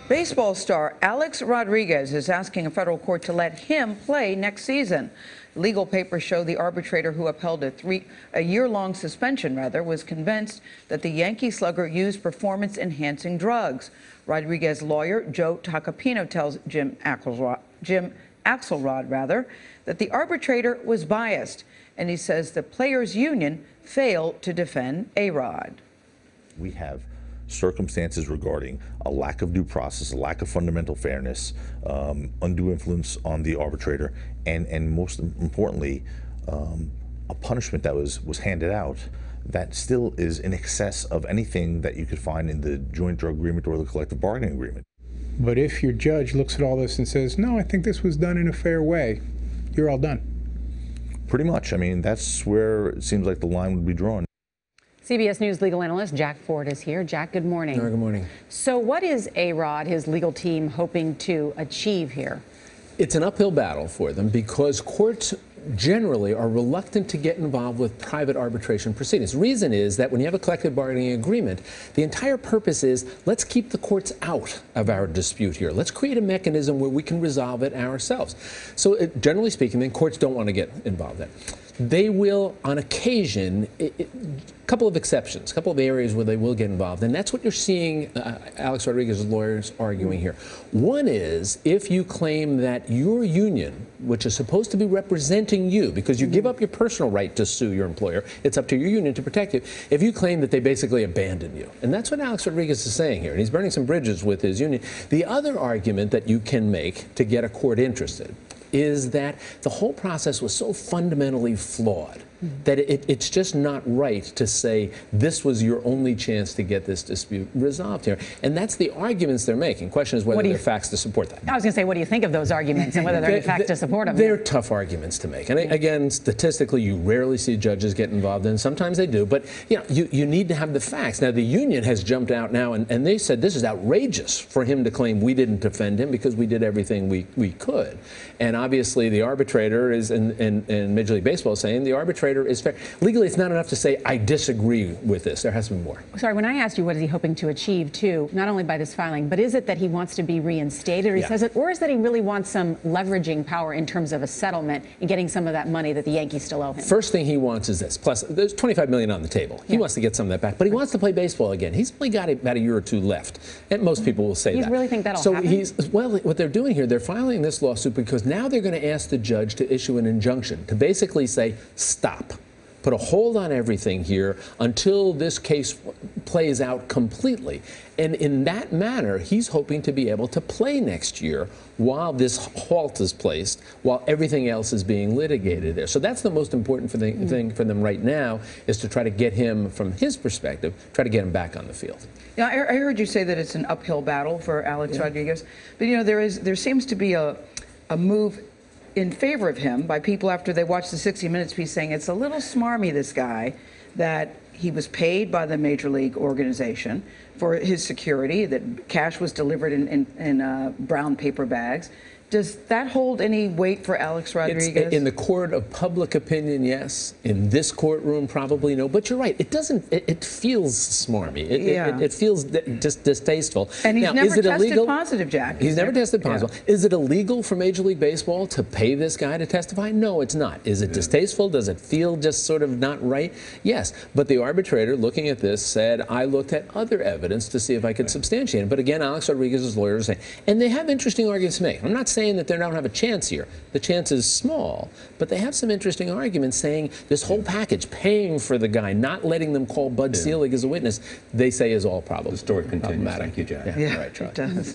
Baseball star Alex Rodriguez is asking a federal court to let him play next season. Legal papers show the arbitrator who upheld a year-long suspension was convinced that the Yankee slugger used performance-enhancing drugs. Rodriguez's lawyer, Joe Tacopino, tells Jim Axelrod that the arbitrator was biased, and he says the players' union failed to defend A-Rod. We have circumstances regarding a lack of due process, a lack of fundamental fairness, undue influence on the arbitrator, and most importantly, a punishment that was handed out that still is in excess of anything that you could find in the joint drug agreement or the collective bargaining agreement. But if your judge looks at all this and says, no, I think this was done in a fair way, you're all done. Pretty much. I mean, that's where it seems like the line would be drawn. CBS News legal analyst Jack Ford is here. Jack, good morning. Good morning. So what is A-Rod, his legal team, hoping to achieve here? It's an uphill battle for them because courts generally are reluctant to get involved with private arbitration proceedings. The reason is that when you have a collective bargaining agreement, the entire purpose is let's keep the courts out of our dispute here. Let's create a mechanism where we can resolve it ourselves. So generally speaking, then courts don't want to get involved in it. They will, on occasion, a couple of exceptions, a couple of areas where they will get involved, and that's what you're seeing Alex Rodriguez's lawyers arguing here. One is if you claim that your union, which is supposed to be representing you, because you give up your personal right to sue your employer, it's up to your union to protect you, if you claim that they basically abandoned you. And that's what Alex Rodriguez is saying here, and he's burning some bridges with his union. The other argument that you can make to get a court interested is that the whole process was so fundamentally flawed that it's just not right to say this was your only chance to get this dispute resolved here. And that's the arguments they're making. Question is whether there are facts to support that. I was going to say, what do you think of those arguments and whether there are any facts to support them? They're tough arguments to make. And again, statistically, you rarely see judges get involved in. Sometimes they do. But you know, you need to have the facts. Now, the union has jumped out now, and they said this is outrageous for him to claim we didn't defend him because we did everything we could. And obviously, the arbitrator is, in Major League Baseball, saying the arbitrator is fair. Legally, it's not enough to say, I disagree with this. There has to be more. Sorry, when I asked you what is he hoping to achieve, too, not only by this filing, but is it that he wants to be reinstated, or he says it, or is that he really wants some leveraging power in terms of a settlement and getting some of that money that the Yankees still owe him? First thing he wants is this. Plus, there's $25 million on the table. He wants to get some of that back, but he wants to play baseball again. He's only got about a year or two left, and most people will say that. You really think that'll happen? Well, what they're doing here, they're filing this lawsuit because now they're going to ask the judge to issue an injunction to basically say, stop. Put a hold on everything here until this case plays out completely. And in that manner, he's hoping to be able to play next year while this halt is placed, while everything else is being litigated there. So that's the most important thing for them right now, is to try to get him, from his perspective, try to get him back on the field. Yeah, I heard you say that it's an uphill battle for Alex Rodriguez, but you know there seems to be a move in favor of him by people after they watched the 60 Minutes piece saying it's a little smarmy, this guy, that he was paid by the major league organization for his security, that cash was delivered in brown paper bags. Does that hold any weight for Alex Rodriguez? In the court of public opinion, yes. In this courtroom, probably no. But you're right. It doesn't. It feels smarmy. It feels just distasteful. And he's never tested illegal? positive, Jack. He's never tested positive. Is it illegal for Major League Baseball to pay this guy to testify? No, it's not. Is it distasteful? Does it feel just sort of not right? Yes. But the arbitrator, looking at this, said, I looked at other evidence to see if I could substantiate it. But again, Alex Rodriguez's lawyers are saying, and they have interesting arguments to make. I'm not saying that they don't have a chance here. The chance is small, but they have some interesting arguments saying this whole package, paying for the guy, not letting them call Bud Selig as a witness, they say is all problematic. The story continues. Thank you, Jack. Yeah, all right, Charlie. it does.